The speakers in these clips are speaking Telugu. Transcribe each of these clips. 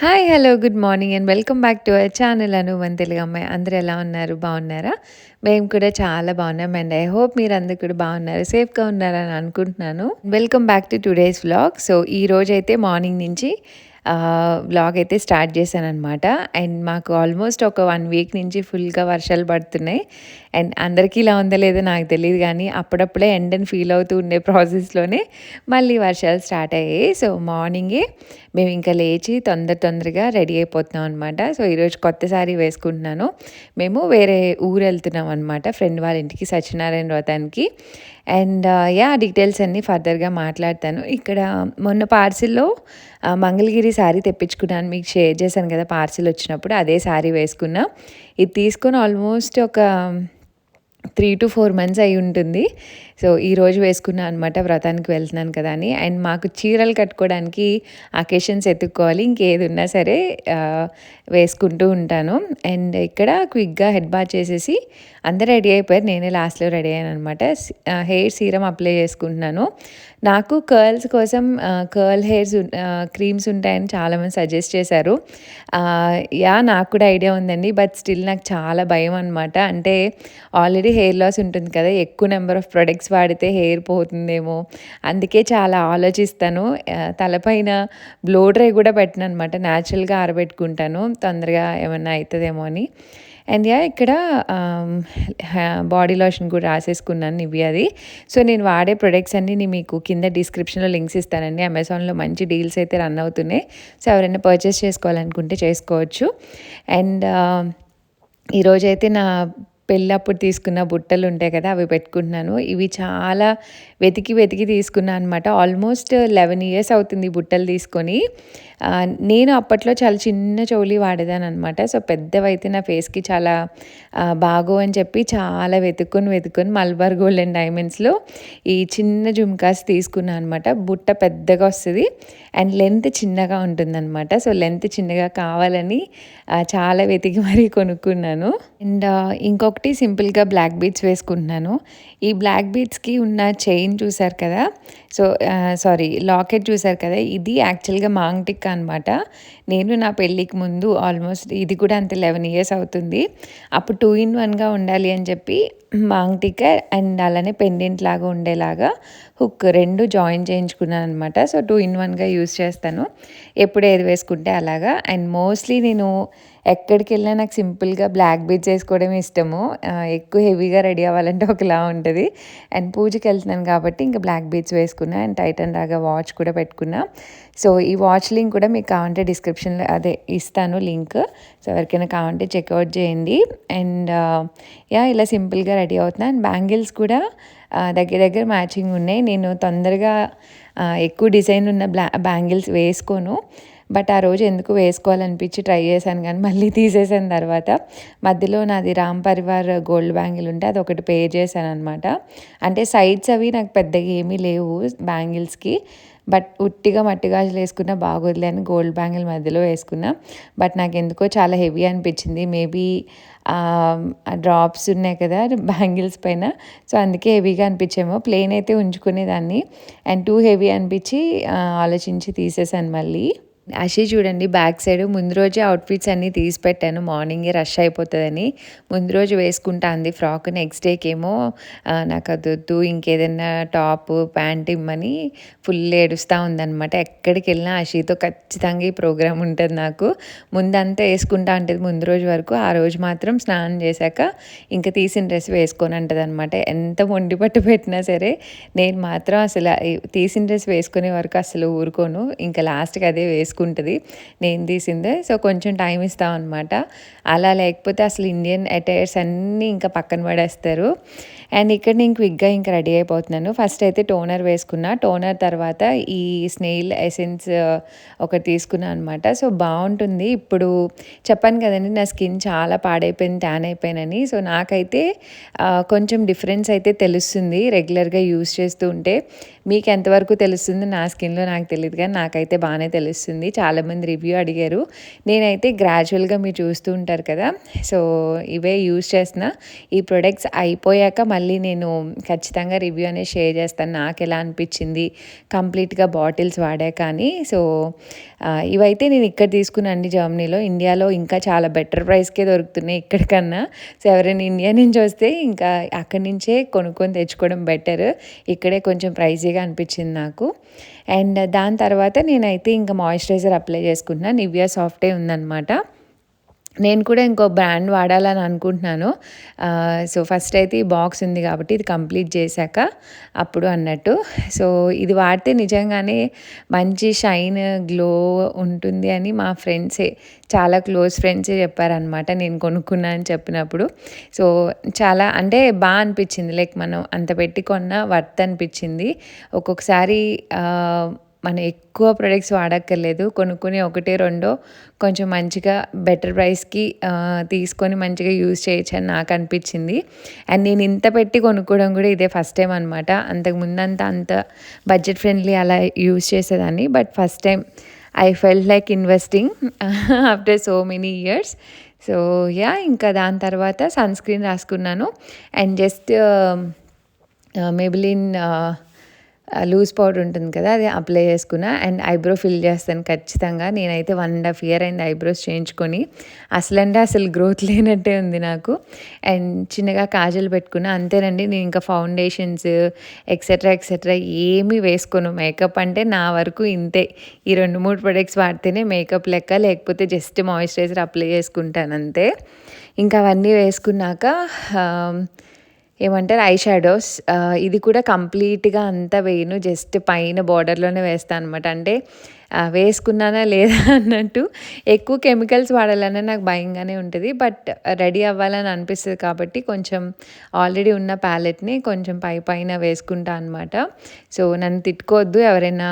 Hi! Hello! Good morning and welcome back to our channel Anu మన తెలుగు అమ్మాయి. అందరూ ఎలా ఉన్నారు? బాగున్నారా? మేము కూడా చాలా బాగున్నాం అండ్ ఐ హోప్ మీరందరూ కూడా బాగున్నారు. సేఫ్‌గా ఉన్నారని అనుకుంటున్నాను. Welcome back to today's vlog. So, ఈరోజైతే మార్నింగ్ నుంచి వ్లాగ్ అయితే స్టార్ట్ చేశాననమాట. అండ్ మాకు ఆల్మోస్ట్ ఒక 1 వీక్ నుంచి ఫుల్‌గా వర్షాలు పడుతున్నాయి. అండ్ అందరికీ ఇలా ఉందో లేదో నాకు తెలీదు గానీ, అప్పుడప్పుడే ఎండని ఫీల్ అవుతూ ఉండే ప్రాసెస్‌లోనే మళ్ళీ వర్షాలు స్టార్ట్ అయ్యాయి. సో, మార్నింగే మేము ఇంకా లేచి తొందరగా రెడీ అయిపోతున్నాం అనమాట. సో, ఈరోజు కొత్త శారీ వేసుకుంటున్నాను. మేము వేరే ఊరెళ్తున్నాం అనమాట ఫ్రెండ్ వాళ్ళ ఇంటికి సత్యనారాయణ వ్రతానికి. అండ్ డీటెయిల్స్ అన్నీ ఫర్దర్‌గా మాట్లాడతాను. ఇక్కడ మొన్న పార్సిల్‌లో మంగళగిరి శారీ తెప్పించుకున్నాను. మీకు షేర్ చేశాను కదా! పార్సిల్ వచ్చినప్పుడు అదే శారీ వేసుకున్నా. ఇది తీసుకొని ఆల్మోస్ట్ ఒక 3-4 మంత్స్ అయ్యుంటుంది. సో, ఈరోజు వేసుకున్నా అనమాట వ్రతానికి వెళ్తున్నాను కదా అని. అండ్ మాకు చీరలు కట్టుకోవడానికి అకేషన్స్ ఎతుక్కోవాలి. ఇంకేదున్నా సరే వేసుకుంటూ ఉంటాను. అండ్ ఇక్కడ క్విక్‌గా హెడ్ బాత్ చేసేసి అందరూ రెడీ అయిపోయారు. నేనే లాస్ట్‌లో రెడీ అయ్యాననమాట. హెయిర్ సీరమ్ అప్లై చేసుకుంటున్నాను. నాకు కర్ల్స్ కోసం కర్ల్ హెయిర్స్ క్రీమ్స్ ఉంటాయని చాలామంది సజెస్ట్ చేశారు. నాకు కూడా ఐడియా ఉందండి. బట్ స్టిల్ నాకు చాలా భయం అనమాట. అంటే ఆల్రెడీ హెయిర్ లాస్ ఉంటుంది కదా! ఎక్కువ నెంబర్ ఆఫ్ ప్రొడక్ట్స్ వాడితే హెయిర్ పోతుందేమో, అందుకే చాలా ఆలోచిస్తాను. తలపైన బ్లో డ్రై కూడా పెట్టననమాట. న్యాచురల్‌గా ఆరబెట్టుకుంటాను. తొందరగా ఏమన్నా అయితదేమో అని. అండ్ ఇక్కడ బాడీ లోషన్ కూడా రాసేసుకున్నాను నివియాది. సో, నేను వాడే ప్రొడక్ట్స్ అన్నీ మీకు కింద డిస్క్రిప్షన్‌లో లింక్స్ ఇస్తానండి. అమెజాన్‌లో మంచి డీల్స్ అయితే రన్ అవుతున్నాయి. సో, ఎవరైనా పర్చేస్ చేసుకోవాలనుకుంటే చేసుకోవచ్చు. అండ్ ఈరోజైతే నా పెళ్ళప్పుడు తీసుకున్న బుట్టలుంటాయి కదా! అవి పెట్టుకుంటున్నాను. ఇవి చాలా వెతికి తీసుకున్నా అనమాట. ఆల్మోస్ట్ 11 ఇయర్స్ అవుతుంది ఈ బుట్టలు తీసుకొని. నేను అప్పట్లో చాలా చిన్న చెవులి వాడేదాన్ననమాట. సో, పెద్దవైతే నా ఫేస్‌కి చాలా బాగోవని చెప్పి చాలా వెతుక్కొని మలబార్ గోల్డ్ అండ్ డైమండ్స్‌లో ఈ చిన్న జుమ్కాస్ తీసుకున్నా అనమాట. బుట్ట పెద్దగా వస్తది. అండ్ లెంత్ చిన్నగా ఉంటుందనమాట. సో, లెంత్ చిన్నగా కావాలని చాలా వెతికి మరీ కొనుక్కున్నాను. అండ్ ఇంకొకటి సింపుల్‌గా బ్లాక్ బీడ్స్ వేసుకుంటున్నాను. ఈ బ్లాక్ బీడ్స్‌కి ఉన్న చైన్ చూసారు కదా! సో, లాకెట్ చూసారు కదా! ఇది యాక్చువల్‌గా మాంగ్ టిక్కా అనమాట. నేను నా పెళ్ళికి ముందు ఆల్మోస్ట్ ఇది కూడా అంతే 11 ఇయర్స్ అవుతుంది. అప్పుడు 2 ఇన్ 1గా ఉండాలి అని చెప్పి మాంగ్ టిక్కా అండ్ అలానే పెండెంట్ లాగా ఉండేలాగా హుక్ 2 జాయిన్ చేయించుకున్నాననమాట. సో, 2 ఇన్ 1గా యూజ్ చేస్తాను. ఎప్పుడు ఏది వేసుకుంటే అలాగా. అండ్ మోస్ట్‌లీ నేను ఎక్కడికెళ్ళినా నాకు సింపుల్‌గా బ్లాక్ బీడ్స్ ఏసుకోవడమే ఇష్టము. ఎక్కువ హెవీగా రెడీ అవ్వాలంటే ఒకలా ఉంటది. అండ్ పూజకెళ్తున్నాను కాబట్టి ఇంకా బ్లాక్ బీడ్స్ వేసుకున్నా. అండ్ టైటన్ లాగా వాచ్ కూడా పెట్టుకున్నా. సో, ఈ వాచ్ లింక్ కూడా మీకు కావాలంటే డిస్క్రిప్షన్‌లో ఇస్తాను లింక్. సో, ఎవరికైనా కావాలంటే చెక్‌ఔట్ చేయండి. అండ్ ఇలా సింపుల్‌గా రెడీ అవుతున్నా. అండ్ బ్యాంగిల్స్ కూడా దగ్గర మ్యాచింగ్ ఉన్నాయి. నేను తొందరగా ఎక్కువ డిజైన్ ఉన్న బ్యాంగిల్స్ వేసుకోను. బట్ ఆ రోజు ఎందుకో వేసుకోవాలనిపించి ట్రై చేశాను కానీ మళ్ళీ తీసేసాను తర్వాత. మధ్యలో నాది రామ్ పరివార్ గోల్డ్ బ్యాంగిల్ ఉంటే అదొకటి పే చేశాననమాట. అంటే సైడ్స్ అవి నాకు పెద్దగా ఏమీ లేవు బ్యాంగిల్స్‌కి. బట్ ఉట్టిగా మట్టి గాజులు వేసుకున్నా బాగోదులే అని గోల్డ్ బ్యాంగిల్ మధ్యలో వేసుకున్నా. బట్ నాకెందుకో చాలా హెవీ అనిపించింది. మేబీ డ్రాప్స్ ఉన్నాయి కదా బ్యాంగిల్స్ పైన. సో, అందుకే హెవీగా అనిపించేమో. ప్లెయిన్ అయితే ఉంచుకునేదాన్ని. అండ్ టూ హెవీ అనిపించి ఆలోచించి తీసేసాను మళ్ళీ. అషి చూడండి బ్యాక్ సైడ్ ముందు రోజే అవుట్‌ఫిట్స్ అన్నీ తీసి పెట్టాను. మార్నింగే రష్ అయిపోతదని. ముందు రోజు వేసుకుంటా అంది ఫ్రాక్. నెక్స్ట్ డేకేమో నాకదొద్దు ఇంకేదన్నా టాపు, ప్యాంట్ ఇమ్మని ఫుల్ ఏడుస్తా ఉందనమాట. ఎక్కడికెళ్ళినా అషితో ఖచ్చితంగా ఈ ప్రోగ్రామ్ ఉంటది నాకు. ముందంతా ఏసుకుంటా ఉంటది ముందు రోజు వరకు. ఆ రోజు మాత్రం స్నానం చేశాక ఇంక తీసిన డ్రెస్ వేసుకోనంటదనమాట. ఎంత మొండి పట్టు పెట్టినా సరే నేను మాత్రం అసలు తీసిన డ్రెస్ వేసుకునే వరకు అసలు ఊరుకోను. ఇంకా లాస్ట్‌కి అదే వేసుకుంటది. నేను తీసిందే. సో, కొంచెం టైం ఇస్తామనమాట. అలా లేకపోతే అసలు ఇండియన్ అటైర్స్ అన్నీ ఇంకా పక్కన పడేస్తారు. అండ్ ఇక్కడ నేను క్విక్‌గా ఇంకా రెడీ అయిపోతున్నాను. ఫస్ట్ అయితే టోనర్ వేసుకున్నా. టోనర్ తర్వాత ఈ స్నేల్ ఎసెన్స్ ఒకటి తీసుకున్నా అనమాట. సో, బావుంటుంది. ఇప్పుడు చెప్పాను కదండీ నా స్కిన్ చాలా పాడైపోయింది, ట్యాన్ అయిపోయానని. సో, నాకైతే కొంచెం డిఫరెన్స్ అయితే తెలుస్తుంది రెగ్యులర్‌గా యూజ్ చేస్తూ ఉంటే. మీకు ఎంతవరకు తెలుస్తుందో నా స్కిన్‌లో నాకు తెలీదు కానీ నాకైతే బానే తెలుస్తుంది. అయిపోయింది. చాలామంది రివ్యూ అడిగారు. నేనైతే గ్రాడ్యువల్‌గా మీరు చూస్తూ ఉంటారు కదా! సో, ఇవే యూజ్ చేస్తున్నా. ఈ ప్రొడక్ట్స్ అయిపోయాక మళ్ళీ నేను ఖచ్చితంగా రివ్యూ అనేది షేర్ చేస్తాను. నాకెలా అనిపించింది కంప్లీట్‌గా బాటిల్స్ వాడాక అని. సో, ఇవైతే నేను ఇక్కడ తీసుకున్నానండి జర్మనీలో. ఇండియాలో ఇంకా చాలా బెటర్ ప్రైస్‌కే దొరుకుతున్నాయి ఇక్కడ కన్నా. సో, ఎవరైనా ఇండియా నుంచి వస్తే ఇంకా అక్కడి నుంచే కొనుక్కొని తెచ్చుకోవడం బెటర్. ఇక్కడే కొంచెం ప్రైజీగా అనిపించింది నాకు. అండ్ దాని తర్వాత నేనైతే ఇంకా మాయిశ్చరైజర్ అప్లై చేసుకుంటున్నా. నివియా సాఫ్టే ఉందనమాట. నేను కూడా ఇంకో బ్రాండ్ వాడాలని అనుకుంటున్నాను. సో, ఫస్ట్ అయితే ఈ బాక్స్ ఉంది కాబట్టి ఇది కంప్లీట్ చేశాక అప్పుడు అన్నట్టు. సో, ఇది వాడితే నిజంగానే మంచి షైన్, గ్లో ఉంటుంది అని మా ఫ్రెండ్సే, చాలా క్లోజ్ ఫ్రెండ్సే చెప్పారనమాట నేను కొనుక్కున్నా అని చెప్పినప్పుడు. సో, చాలా అంటే అనిపించింది. లైక్ మనం అంత పెట్టి కొన్నా వర్త్ అనిపించింది. ఒక్కొక్కసారి మనం ఎక్కువ ప్రొడక్ట్స్ వాడక్కర్లేదు. కొనుక్కొని ఒకటో రెండో కొంచెం మంచిగా బెటర్ ప్రైస్‌కి తీసుకొని మంచిగా యూజ్ చేయొచ్చని నాకు అనిపించింది. అండ్ నేను ఇంత పెట్టి కొనుక్కోవడం కూడా ఇదే ఫస్ట్ టైం అనమాట. అంతకుముందంతా అంత బడ్జెట్ ఫ్రెండ్లీ అలా యూజ్ చేసేదాన్ని. But first time I felt like investing after so many years. So, yeah! ఇంకా దాని తర్వాత సన్ స్క్రీన్ రాసుకున్నాను. And just Maybelline loose powder ఉంటుంది కదా! అది అప్లై చేసుకున్నా. అండ్ ఐబ్రో ఫిల్ చేస్తాను ఖచ్చితంగా. నేనైతే 1.5 ఇయర్ అయింది ఐబ్రోస్ చేయించుకొని. అసలు గ్రోత్ లేనట్టే ఉంది నాకు. అండ్ చిన్నగా కాజల్ పెట్టుకున్నా. అంతేనండి. నేను ఇంకా ఫౌండేషన్స్ ఎక్సెట్రా ఏమీ వేసుకోను. మేకప్ అంటే నా వరకు ఇంతే. ఈ 2, 3 ప్రొడక్ట్స్ వాడితేనే మేకప్ లెక్క. లేకపోతే జస్ట్ మాయిశ్చరైజర్ అప్లై చేసుకుంటాను అంతే. ఇంకా అవన్నీ వేసుకున్నాక ఏమంటారు ఐ షాడోస్. ఇది కూడా కంప్లీట్‌గా అంతా వేయను. జస్ట్ పైన బోర్డర్‌లోనే వేస్తాను అనమాట. అంటే వేసుకున్నానా లేదా అన్నట్టు. ఎక్కువ కెమికల్స్ వాడాలన్నా నాకు భయంగానే ఉంటుంది. బట్ రెడీ అవ్వాలని అనిపిస్తది కాబట్టి కొంచెం ఆల్రెడీ ఉన్న ప్యాలెట్‌ని కొంచెం పైన వేసుకుంటా అనమాట. సో, నన్ను తిట్టుకోవద్దు ఎవరైనా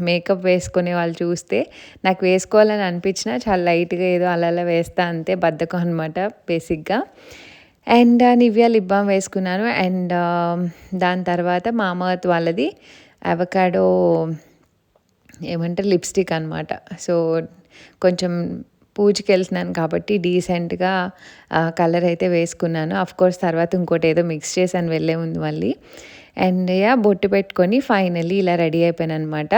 మేకప్ వేసుకునే వాళ్ళు చూస్తే. నాకు వేసుకోవాలని అనిపించినా చాలా లైట్‌గా ఏదో అలా వేస్తా అంతే. బద్ధకం అనమాట బేసిక్‌గా. అండ్ నివియా లిప్ బామ్ వేసుకున్నాను. అండ్ దాని తర్వాత మామాఅర్త్ వాళ్ళది అవకాడో ఏమంటారు లిప్స్టిక్ అనమాట. సో, కొంచెం పూజకెళ్తున్నాను కాబట్టి డీసెంట్‌గా కలర్ అయితే వేసుకున్నాను. ఆఫ్‌కోర్స్ తర్వాత ఇంకోటి ఏదో మిక్స్ చేశాను వెళ్ళే ముందు మళ్ళీ. అండ్ బొట్టు పెట్టుకొని ఫైనల్లీ ఇలా రెడీ అయిపోయాననమాట.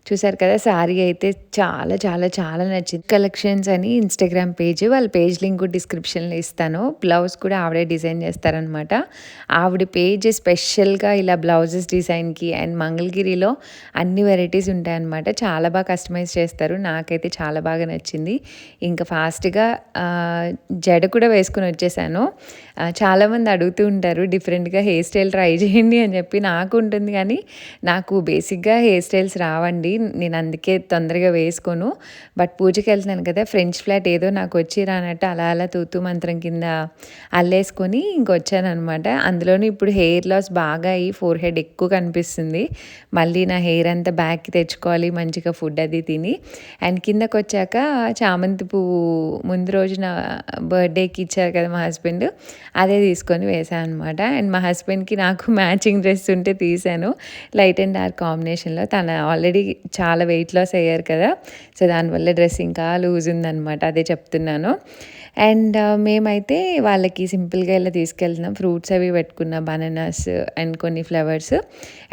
చూసారు కదా! శారీ అయితే చాలా నచ్చింది. కలెక్షన్స్ అని ఇన్‌స్టాగ్రామ్ పేజ్, వాళ్ళ పేజ్ లింక్ కూడా డిస్క్రిప్షన్‌లో ఇస్తాను. బ్లౌజ్ కూడా ఆవిడే డిజైన్ చేస్తారనమాట. ఆవిడ పేజ్ స్పెషల్‌గా ఇలా బ్లౌజెస్ డిజైన్‌కి అండ్ మంగళగిరిలో అన్ని వెరైటీస్ ఉంటాయన్నమాట. చాలా బాగా కస్టమైజ్ చేస్తారు. నాకైతే చాలా బాగా నచ్చింది. ఇంకా ఫాస్ట్‌గా జడ కూడా వేసుకొని వచ్చేసాను. చాలామంది అడుగుతూ ఉంటారు డిఫరెంట్‌గా హెయిర్ స్టైల్ ట్రై చేయండి అని చెప్పి. నాకు ఉంటుంది కానీ నాకు బేసిక్‌గా హెయిర్ స్టైల్స్ రావండి. నేను అందుకే తొందరగా వేసుకోను. బట్ పూజకి వెళ్తున్నాను కదా! ఫ్రెంచ్ ఫ్లాట్ ఏదో నాకు వచ్చి రానట్టు అలా తూతూ మంత్రం కింద అల్లేసుకొని ఇంకొచ్చాననమాట. అందులోనూ ఇప్పుడు హెయిర్ లాస్ బాగా అయ్యి ఫోర్ హెడ్ ఎక్కువ కనిపిస్తుంది. మళ్ళీ నా హెయిర్ అంతా బ్యాక్‌కి తెచ్చుకోవాలి మంచిగా ఫుడ్ అది తిని. అండ్ కిందకొచ్చాక చామంతి పువ్వు ముందు రోజు నా బర్త్డేకి ఇచ్చారు కదా మా హస్బెండ్, అదే తీసుకొని వేసాను అనమాట. అండ్ మా హస్బెండ్‌కి నాకు మ్యాచింగ్ డ్రెస్ ఉంటే తీశాను. లైట్ అండ్ డార్క్ కాంబినేషన్‌లో. తను ఆల్రెడీ చాలా వెయిట్ లాస్ అయ్యారు కదా! సో, దానివల్ల డ్రెస్ ఇంకా లూజ్ ఉందనమాట. అదే చెప్తున్నాను. అండ్ మేమైతే వాళ్ళకి సింపుల్‌గా ఇలా తీసుకెళ్తున్నాం. ఫ్రూట్స్ అవి పెట్టుకున్న బనానాస్ అండ్ కొన్ని ఫ్లవర్స్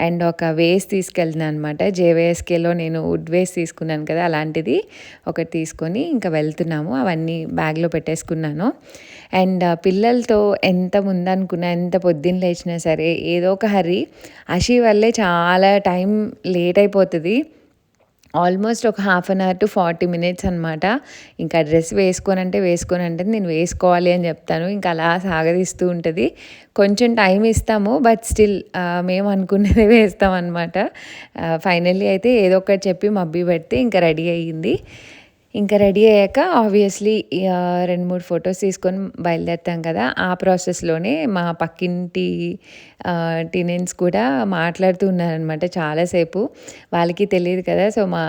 అండ్ ఒక వేస్ తీసుకెళ్తున్నాను అనమాట. జేవీఎస్కేలో నేను వుడ్ వేస్ తీసుకున్నాను కదా! అలాంటిది ఒకటి తీసుకొని ఇంకా వెళ్తున్నాము. అవన్నీ బ్యాగ్‌లో పెట్టేసుకున్నాను. అండ్ పిల్లలతో ఎంత ముందనుకున్నా, ఎంత పొద్దున్న లేచినా సరే ఏదో ఒక హర్రీ. అషి వల్లే చాలా టైం లేట్ అయిపోతది. ఆల్మోస్ట్ ఒక half an hour to 40 minutes అనమాట. ఇంకా డ్రెస్ వేసుకోనంటే నేను వేసుకోవాలి అని చెప్తాను. ఇంకా అలా సాగదీస్తూ ఉంటది. కొంచెం టైం ఇస్తాము. బట్ స్టిల్ మేము అనుకున్నదే వేస్తామనమాట. ఫైనల్లీ అయితే ఏదో ఒకటి చెప్పి మబ్బి పెడితే ఇంకా రెడీ అయ్యింది. ఇంకా రెడీ అయ్యాక ఆబ్వియస్లీ 2-3 ఫొటోస్ తీసుకొని బయలుదేరుతాం కదా! ఆ ప్రాసెస్‌లోనే మా పక్కింటి టీనేన్స్ కూడా మాట్లాడుతూ ఉన్నారనమాట చాలాసేపు. వాళ్ళకి తెలీదు కదా! సో, మా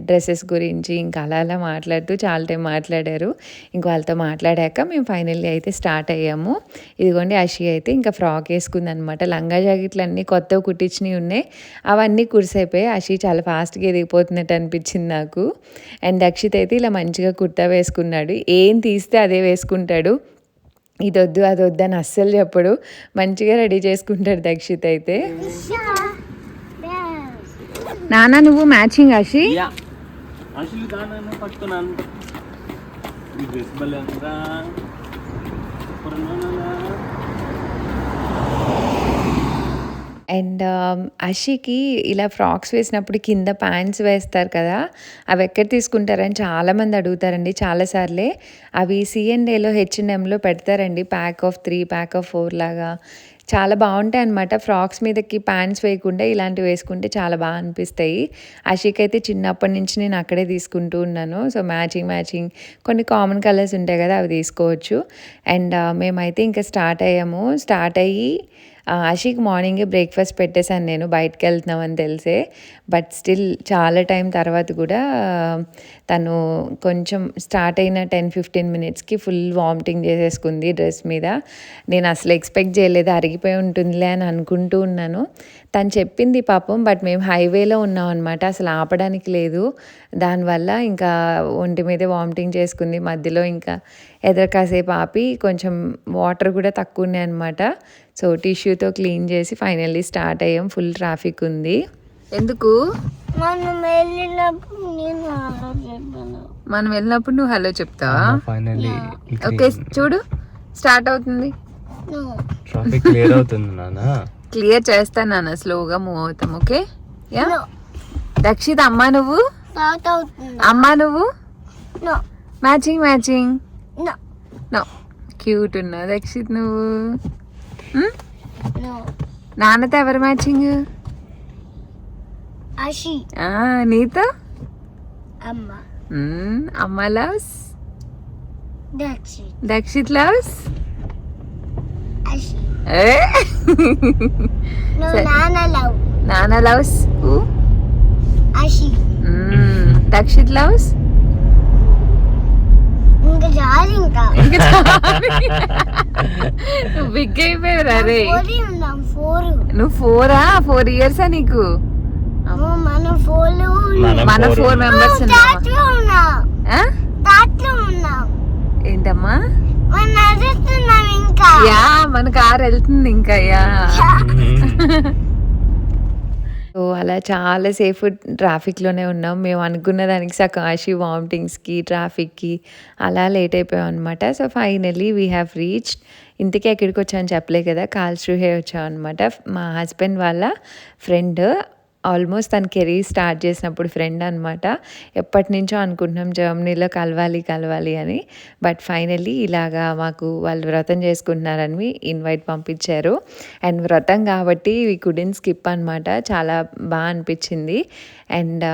డ్రెసెస్ గురించి ఇంకా అలా అలా మాట్లాడుతూ చాలా టైం మాట్లాడారు. ఇంక వాళ్ళతో మాట్లాడాక మేము ఫైనల్లీ అయితే స్టార్ట్ అయ్యాము. ఇదిగోండి అషి అయితే ఇంకా ఫ్రాక్ ఏసుకుందనమాట. లంగా జాకెట్లన్నీ కొత్తవి కుట్టించినవి ఉన్నాయి. అవన్నీ కురిసైపోయాయి. అషి చాలా ఫాస్ట్‌గా ఎదిగిపోతున్నట్టు అనిపించింది నాకు. అండ్ దక్షిత్ అయితే ఇలా మంచిగా కుర్తా వేసుకున్నాడు. ఏం తీస్తే అదే వేసుకుంటాడు. ఇదొద్దు అదొద్దు అని అస్సలు చెప్పడు. మంచిగా రెడీ చేసుకుంటాడు దక్షిత్ అయితే. నాన్న నువ్వు మ్యాచింగ్ అషి అండ్ అషికి ఇలా ఫ్రాక్స్ వేసినప్పుడు కింద ప్యాంట్స్ వేస్తారు కదా! అవి ఎక్కడ తీసుకుంటారని చాలామంది అడుగుతారండి చాలాసార్లే. అవి C&Aలో H&Mలో పెడతారండి. ప్యాక్ ఆఫ్ 3, ప్యాక్ ఆఫ్ 4 లాగా. చాలా బాగుంటాయి అన్నమాట. ఫ్రాక్స్ మీదకి ప్యాంట్స్ వేయకుండా ఇలాంటివి వేసుకుంటే చాలా బాగా అనిపిస్తాయి. అషిక్ అయితే చిన్నప్పటి నుంచి నేను అక్కడే తీసుకుంటూ ఉన్నాను. సో, మ్యాచింగ్ కొన్ని కామన్ కలర్స్ ఉంటాయి కదా! అవి తీసుకోవచ్చు. అండ్ మేమైతే ఇంకా స్టార్ట్ అయ్యాము. స్టార్ట్ అయ్యి అషిక్ మార్నింగే బ్రేక్ఫాస్ట్ పెట్టేశాను నేను, బయటకు వెళ్తున్నామని తెలిసే. బట్ స్టిల్ చాలా టైం తర్వాత కూడా తను కొంచెం స్టార్ట్ అయిన 10-15 మినిట్స్కి ఫుల్ వామిటింగ్ చేసేసుకుంది డ్రెస్ మీద. నేను అసలు ఎక్స్పెక్ట్ చేయలేదు, అరిగిపోయి ఉంటుందిలే అని అనుకుంటూ ఉన్నాను. తను చెప్పింది పాపం. బట్ మేము హైవేలో ఉన్నాం అనమాట, అసలు ఆపడానికి లేదు. దానివల్ల ఇంకా ఒంటి మీదే వామిటింగ్ చేసుకుంది. మధ్యలో ఇంకా కాసేపు ఆపి కొంచెం వాటర్ కూడా తక్కువ ఉన్నాయి అనమాట. సో, టిష్యూతో క్లీన్ చేసి ఫైనల్లీ స్టార్ట్ అయ్యాం. ఫుల్ ట్రాఫిక్ ఉంది. ఎందుకు మనం వెళ్ళినప్పుడు నువ్వు హలో చెప్తావా? ఓకే చూడు స్టార్ట్ అవుతుంది. ట్రాఫిక్ క్లియర్ అవుతుంది నాన్న. క్లియర్ చేస్తాను నాన్న, స్లోగా మూవ్ అవుతాం. ఓకే యా దక్షిత్ అమ్మా నువ్వు మ్యాచింగ్ నో క్యూట్ ఉన్నావు దక్షిత్ నువ్వు. నాన్నతో ఎవరు మ్యాచింగ్? నీతో అమ్మ లవ్స్ దక్షిత్ లవ్స్ నాన్న లవ్స్ దక్షిత్ లవ్స్ నువ్వు బిగ్ అయిపోయావు రే. నువ్వు 4 ఇయర్సా నీకు? మన 4 మెంబర్స్ ఏంటమ్మా? యా మన కార్ వెళ్తుంది ఇంకా. యా సో అలా చాలా సేఫ్ ట్రాఫిక్లోనే ఉన్నాం. మేము అనుకున్న దానికి సగం అషి వామిటింగ్స్కి ట్రాఫిక్కి అలా లేట్ అయిపోయాం అనమాట. So finally we have reached. ఇంతకీ ఎక్కడికి వచ్చామని చెప్పలే కదా, కాల్స్రూహే వచ్చాం అనమాట. మా హస్బెండ్ వాళ్ళ ఫ్రెండ్, ఆల్మోస్ట్ తన కెరీర్ స్టార్ట్ చేసినప్పుడు ఫ్రెండ్ అనమాట. ఎప్పటి నుంచో అనుకుంటున్నాం జర్మనీలో కలవాలి అని. బట్ ఫైనల్లీ ఇలాగా మాకు వాళ్ళు వ్రతం చేసుకుంటున్నారని ఇన్వైట్ పంపించారు. అండ్ వ్రతం కాబట్టి వీ కుడెంట్ స్కిప్ అనమాట. చాలా బాగా అనిపించింది. అండ్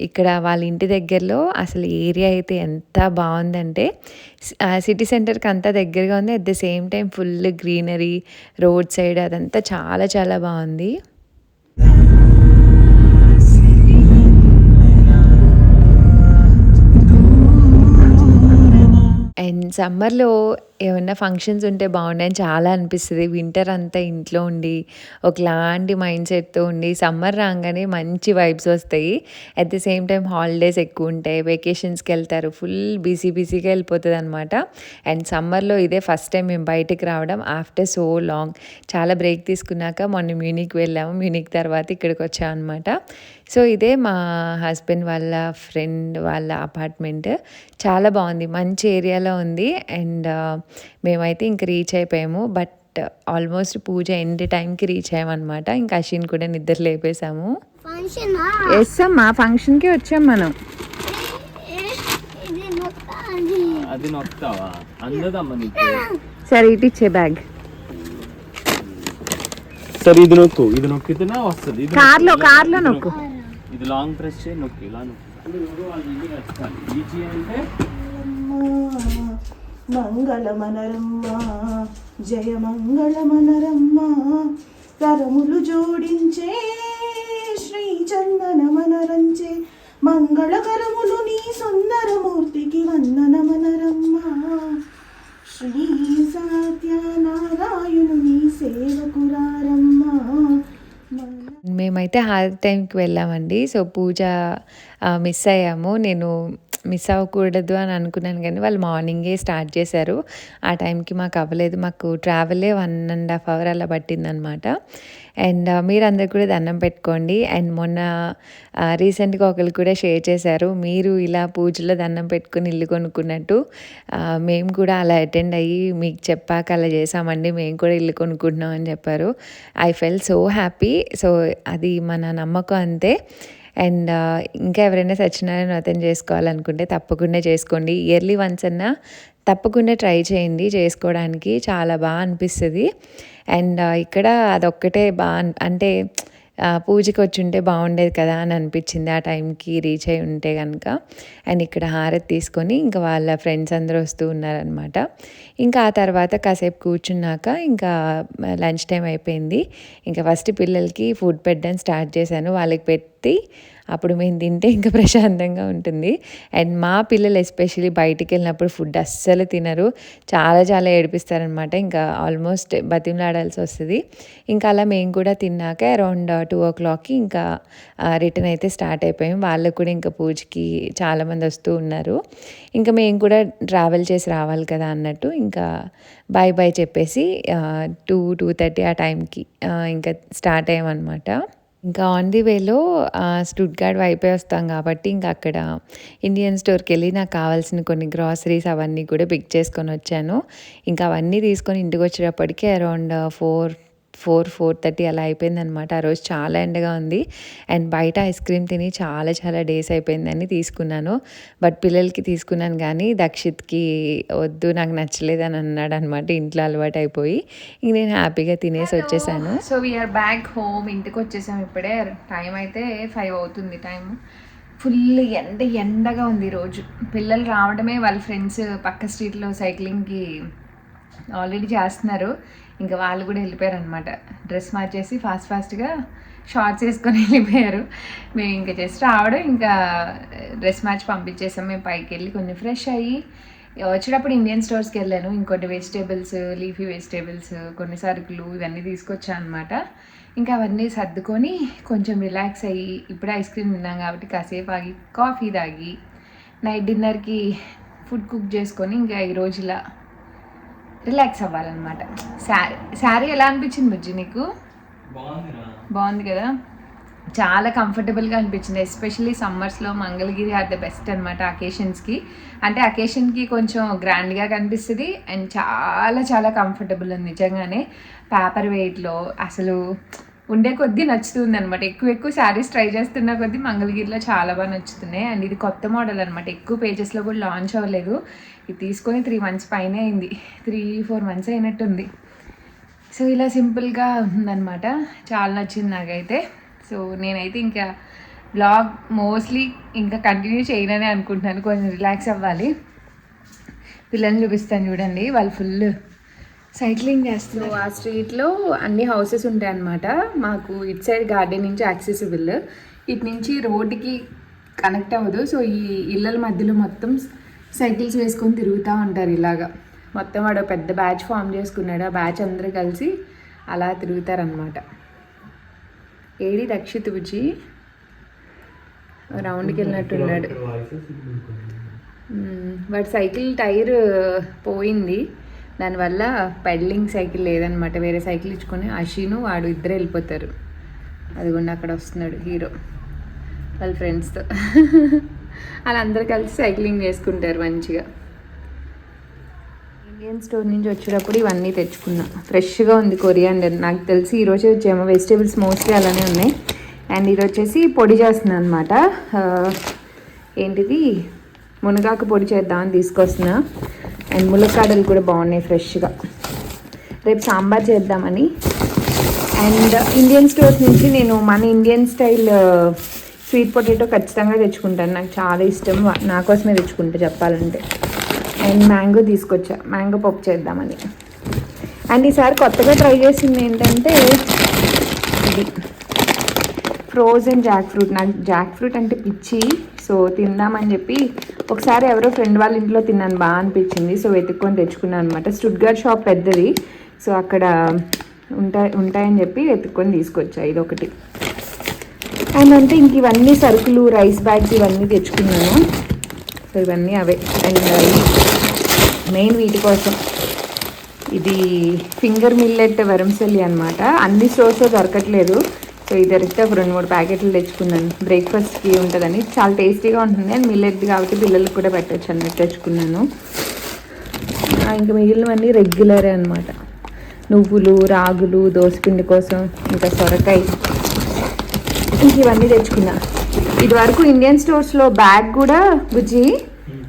ఇక్కడ వాళ్ళ ఇంటి దగ్గరలో అసలు ఏరియా అయితే ఎంత బాగుందంటే సిటీ సెంటర్కి అంతా దగ్గరగా ఉంది. At the same time full greenery, road side అదంతా చాలా చాలా బాగుంది. అండ్ సమ్మర్లో ఏమన్నా ఫంక్షన్స్ ఉంటే బాగుండని చాలా అనిపిస్తుంది. వింటర్ అంతా ఇంట్లో ఉండి ఒకలాంటి మైండ్ సెట్తో ఉండి సమ్మర్ రాగానే మంచి వైబ్స్ వస్తాయి. At the same time holidays ఎక్కువ ఉంటాయి, వెకేషన్స్కి వెళ్తారు, ఫుల్ బిజీగా వెళ్ళిపోతుంది అనమాట. అండ్ సమ్మర్లో ఇదే ఫస్ట్ టైం మేము బయటకు రావడం ఆఫ్టర్ సో లాంగ్. చాలా బ్రేక్ తీసుకున్నాక మొన్న మ్యూనిక్ వెళ్ళాము. మ్యూనిక్ తర్వాత ఇక్కడికి వచ్చాం అనమాట. సో ఇదే మా హస్బెండ్ వాళ్ళ ఫ్రెండ్ వాళ్ళ అపార్ట్మెంట్. చాలా బాగుంది, మంచి ఏరియాలో ఉంది. అండ్ మేమైతే ఇంక రీచ్ అయిపోయాము. బట్ ఆల్మోస్ట్ పూజ ఎండ్ టైంకి రీచ్ అయ్యామన్నమాట. ఇంకా అశ్విన్ కూడా నిద్ర లేపేసాము. ఎస్ అమ్మా, ఫంక్షన్కి వచ్చాం మనం. సరే ఇటు ఇచ్చే బ్యాగ్. సరే ఇది నొక్కు, ఇది నొక్కితేనే వస్తుంది. కార్లో నొక్కు. ఇది లాంగ్ ప్రెస్ చేయి, నొక్కి ఇలా నొక్కు. మంగళమనరమ్మ జయ మంగళమనరమ్మ కరములు జోడించే శ్రీ చందనమనరంచే మంగళకరములు నీ సుందరమూర్తికి వందనమనరమ్మ శ్రీ సత్యనారాయణు నీ సేవకురారమ్మ. మేమైతే హారతి టైంకి వెళ్ళామండి. సో పూజ మిస్ అయ్యాము. నేను మిస్ అవ్వకూడదు అని అనుకున్నాను కానీ వాళ్ళు మార్నింగే స్టార్ట్ చేశారు. ఆ టైంకి మాకు అవ్వలేదు. మాకు ట్రావెలే 1.5 అవర్ అలా పట్టిందనమాట. అండ్ మీరందరూ కూడా దండం పెట్టుకోండి. అండ్ మొన్న రీసెంట్గా ఒకరు కూడా షేర్ చేశారు, మీరు ఇలా పూజలో దండం పెట్టుకుని ఇల్లు కొనుక్కున్నట్టు మేము కూడా అలా అటెండ్ అయ్యి మీకు చెప్పాక అలా చేసామండి, మేము కూడా ఇల్లు కొనుక్కుంటున్నాం అని చెప్పారు. I felt so happy. So అది మన నమ్మకం అంతే. అండ్ ఇంకా ఎవరైనా సత్యనారాయణ వ్రతం చేసుకోవాలనుకుంటే తప్పకుండా చేసుకోండి. ఇయర్లీ వన్స్ అన్నా తప్పకుండా ట్రై చేయండి చేసుకోవడానికి, చాలా బాగా అనిపిస్తుంది. అండ్ ఇక్కడ అదొక్కటే అంటే పూజకి వచ్చి ఉంటే బాగుండేది కదా అని అనిపించింది ఆ టైంకి రీచ్ అయి ఉంటే కనుక. అండ్ ఇక్కడ హారతి తీసుకొని ఇంకా వాళ్ళ ఫ్రెండ్స్ అందరూ వస్తూ ఉన్నారనమాట. ఇంకా ఆ తర్వాత కాసేపు కూర్చున్నాక ఇంకా లంచ్ టైం అయిపోయింది. ఇంకా ఫస్ట్ పిల్లలకి ఫుడ్ పెట్టడం స్టార్ట్ చేశాను. వాళ్ళకి పెట్టి అప్పుడు మేము తింటే ఇంకా ప్రశాంతంగా ఉంటుంది. అండ్ మా పిల్లలు ఎస్పెషల్లీ బయటికి వెళ్ళినప్పుడు ఫుడ్ అస్సలు తినరు, చాలా ఏడిపిస్తారనమాట. ఇంకా ఆల్మోస్ట్ బతిమలాడాల్సి వస్తుంది. ఇంకా అలా మేము కూడా తిన్నాక అరౌండ్ 2 o'clockకి ఇంకా రిటర్న్ అయితే స్టార్ట్ అయిపోయాం. వాళ్ళకు కూడా ఇంకా పూజకి చాలామంది వస్తూ ఉన్నారు. ఇంకా మేము కూడా ట్రావెల్ చేసి రావాలి కదా అన్నట్టు ఇంకా బాయ్ చెప్పేసి 2:30 ఆ టైంకి ఇంకా స్టార్ట్ అయ్యామన్నమాట. ఇంకా ఆన్ ది వేలో స్టుట్గార్ట్ వైపే వస్తాం కాబట్టి ఇంకా అక్కడ ఇండియన్ స్టోర్కి వెళ్ళి నాకు కావాల్సిన కొన్ని గ్రాసరీస్ అవన్నీ కూడా పిక్ చేసుకొని వచ్చాను. ఇంకా అవన్నీ తీసుకొని ఇంటికి వచ్చేటప్పటికి అరౌండ్ 4:30 అలా అయిపోయిందనమాట. ఆ రోజు చాలా ఎండగా ఉంది. అండ్ బయట ఐస్ క్రీమ్ తిని చాలా డేస్ అయిపోయిందని తీసుకున్నాను. బట్ పిల్లలకి తీసుకున్నాను కానీ దక్షిత్కి వద్దు, నాకు నచ్చలేదని అన్నాడు అనమాట. ఇంట్లో అలవాటు అయిపోయి ఇంక నేను హ్యాపీగా తినేసి వచ్చేసాను. So we're back home. ఇంటికి వచ్చేసాము ఇప్పుడే. టైం అయితే 5 అవుతుంది. టైం ఫుల్ ఎండగా ఉంది ఈరోజు. పిల్లలు రావడమే, వాళ్ళ ఫ్రెండ్స్ పక్క స్ట్రీట్లో సైక్లింగ్కి ఆల్రెడీ చేస్తున్నారు. ఇంకా వాళ్ళు కూడా వెళ్ళిపోయారు అనమాట. డ్రెస్ మార్చేసి ఫాస్ట్గా షార్ట్స్ వేసుకొని వెళ్ళిపోయారు. మేము ఇంకా జస్ట్ రావడం ఇంకా డ్రెస్ మార్చి పంపించేసాం. మేము పైకి వెళ్ళి కొంచెం ఫ్రెష్ అయ్యి వచ్చేటప్పుడు ఇండియన్ స్టోర్స్కి వెళ్ళాను. ఇంకొన్ని వెజిటేబుల్స్, లీఫీ వెజిటేబుల్స్, కొన్ని సరుకులు ఇవన్నీ తీసుకొచ్చాను అనమాట. ఇంకా అవన్నీ సర్దుకొని కొంచెం రిలాక్స్ అయ్యి ఇప్పుడే ఐస్ క్రీమ్ తిన్నాం కాబట్టి కాసేపు ఆగి కాఫీ తాగి నైట్ డిన్నర్కి ఫుడ్ కుక్ చేసుకొని ఇంకా ఈరోజు ఇలా రిలాక్స్ అవ్వాలన్నమాట. శారీ ఎలా అనిపించింది బుజ్జి నీకు? బాగుంది కదా, చాలా కంఫర్టబుల్గా అనిపించింది. ఎస్పెషల్లీ సమ్మర్స్లో మంగళగిరి ఆర్ ద బెస్ట్ అనమాట అకేషన్స్కి. అంటే అకేషన్కి కొంచెం గ్రాండ్గా కనిపిస్తుంది అండ్ చాలా కంఫర్టబుల్ ఉంది నిజంగానే. పేపర్ వెయిట్లో అసలు ఉండే కొద్దీ నచ్చుతుంది అనమాట. ఎక్కువ శారీస్ ట్రై చేస్తున్న కొద్దీ మంగళగిరిలో చాలా బాగా నచ్చుతున్నాయి. అండ్ ఇది కొత్త మోడల్ అనమాట, ఎక్కువ పేజెస్లో కూడా లాంచ్ అవ్వలేదు. ఇది తీసుకొని 3 months పైనే అయింది, 3-4 months అయినట్టుంది. సో ఇలా సింపుల్గా ఉందన్నమాట, చాలా నచ్చింది నాకైతే. సో నేనైతే ఇంకా బ్లాగ్ మోస్ట్లీ ఇంకా కంటిన్యూ చేయనని అనుకుంటున్నాను, కొంచెం రిలాక్స్ అవ్వాలి. పిల్లల్ని చూపిస్తాను చూడండి, వాళ్ళు ఫుల్ సైక్లింగ్ చేస్తున్నారు. ఆ స్ట్రీట్లో అన్ని హౌసెస్ ఉంటాయి అన్నమాట. మాకు ఇటు సైడ్ గార్డెన్ నుంచి యాక్సెసిబుల్, ఇటు నుంచి రోడ్డుకి కనెక్ట్ అవ్వదు. సో ఈ ఇళ్ళల మధ్యలో మొత్తం సైకిల్స్ వేసుకొని తిరుగుతూ ఉంటారు ఇలాగా. మొత్తం వాడు పెద్ద బ్యాచ్ ఫామ్ చేసుకున్నాడు, ఆ బ్యాచ్ అందరూ కలిసి అలా తిరుగుతారనమాట. ఏడి దక్షిత్ బుజ్జి రౌండ్కి వెళ్ళినట్టున్నాడు. వాడి సైకిల్ టైర్ పోయింది, దానివల్ల పెడలింగ్ సైకిల్ లేదనమాట. వేరే సైకిల్ ఇచ్చుకొని అషీను వాడు ఇద్దరు వెళ్ళిపోతారు. అదిగోండి అక్కడ వస్తున్నాడు హీరో వాళ్ళ ఫ్రెండ్స్తో. వాళ్ళందరూ కలిసి సైక్లింగ్ చేసుకుంటారు మంచిగా. ఇండియన్ స్టోర్ నుంచి వచ్చేటప్పుడు ఇవన్నీ తెచ్చుకున్నా. ఫ్రెష్గా ఉంది కొరియాండర్, నాకు తెలిసి ఈరోజే వచ్చేమో. వెజిటేబుల్స్ మోస్ట్లీ అలానే ఉన్నాయి. అండ్ ఇది వచ్చేసి పొడి చేస్తున్నాను అనమాట. ఏంటిది మునగాకు పొడి చేద్దామని తీసుకొస్తున్నా. అండ్ ములక్కాడలు కూడా బాగున్నాయి ఫ్రెష్గా, రేపు సాంబార్ చేద్దామని. అండ్ ఇండియన్ స్టోర్స్ నుంచి నేను మన ఇండియన్ స్టైల్ స్వీట్ పొటాటో ఖచ్చితంగా తెచ్చుకుంటాను, నాకు చాలా ఇష్టం, నా కోసమే తెచ్చుకుంటా చెప్పాలంటే. అండ్ మ్యాంగో తీసుకొచ్చా, మ్యాంగో పప్పు చేద్దామని. అండ్ ఈసారి కొత్తగా ట్రై చేసింది ఏంటంటే ఇది ఫ్రోజన్ జాక్ ఫ్రూట్. నాకు జాక్ ఫ్రూట్ అంటే పిచ్చి, సో తిందామని చెప్పి ఒకసారి ఎవరో ఫ్రెండ్ వాళ్ళ ఇంట్లో తిన్నాను, బాగా అనిపించింది, సో వెతుక్కొని తెచ్చుకున్నాను అనమాట. స్టుట్గర్ట్ షాప్ పెద్దది, సో అక్కడ ఉంటాయని చెప్పి వెతుక్కొని తీసుకొచ్చా ఇదొకటి. అండ్ అంటే ఇంక ఇవన్నీ సరుకులు, రైస్ బ్యాగ్స్ ఇవన్నీ తెచ్చుకున్నాను, సో ఇవన్నీ అవే. అండ్ మెయిన్ వీటి కోసం ఇది ఫింగర్ మిల్లెట్ వెరంసెల్లి అనమాట. అన్ని స్టోర్స్లో దొరకట్లేదు, సో ఇది దొరికితే ఒక 2-3 ప్యాకెట్లు తెచ్చుకున్నాను, బ్రేక్ఫాస్ట్కి ఉంటుందని. చాలా టేస్టీగా ఉంటుంది అండ్ మిల్లెట్ కాబట్టి పిల్లలకు కూడా పెట్టచ్చు అన్నట్టు తెచ్చుకున్నాను. ఇంకా మిగిలినవన్నీ రెగ్యులరే అనమాట. నువ్వులు, రాగులు, దోసపిండి కోసం, ఇంకా సొరకాయ, ఇంక ఇవన్నీ తెచ్చుకున్నా. ఇది వరకు ఇండియన్ స్టోర్స్లో బ్యాగ్ కూడా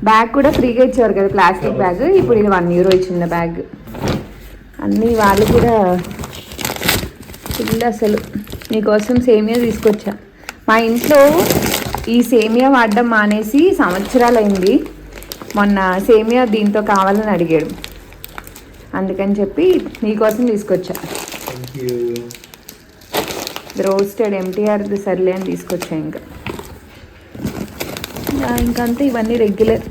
బ్యాగ్ కూడా ఫ్రీగా ఇచ్చేవారు కదా, ప్లాస్టిక్ బ్యాగ్. ఇప్పుడు ఇది €1 చిన్న బ్యాగ్. అన్నీ వాళ్ళు కూడా ఫుల్. అసలు మీకోసం సేమియా తీసుకొచ్చా. మా ఇంట్లో ఈ సేమియా వాడడం మానేసి సంవత్సరాలైంది. మొన్న సేమియా దీంతో కావాలని అడిగాడు, అందుకని చెప్పి నీకోసం తీసుకొచ్చా. రోస్టెడ్ MTRది సర్లే అని తీసుకొచ్చా. ఇంకంతే, ఇవన్నీ రెగ్యులర్.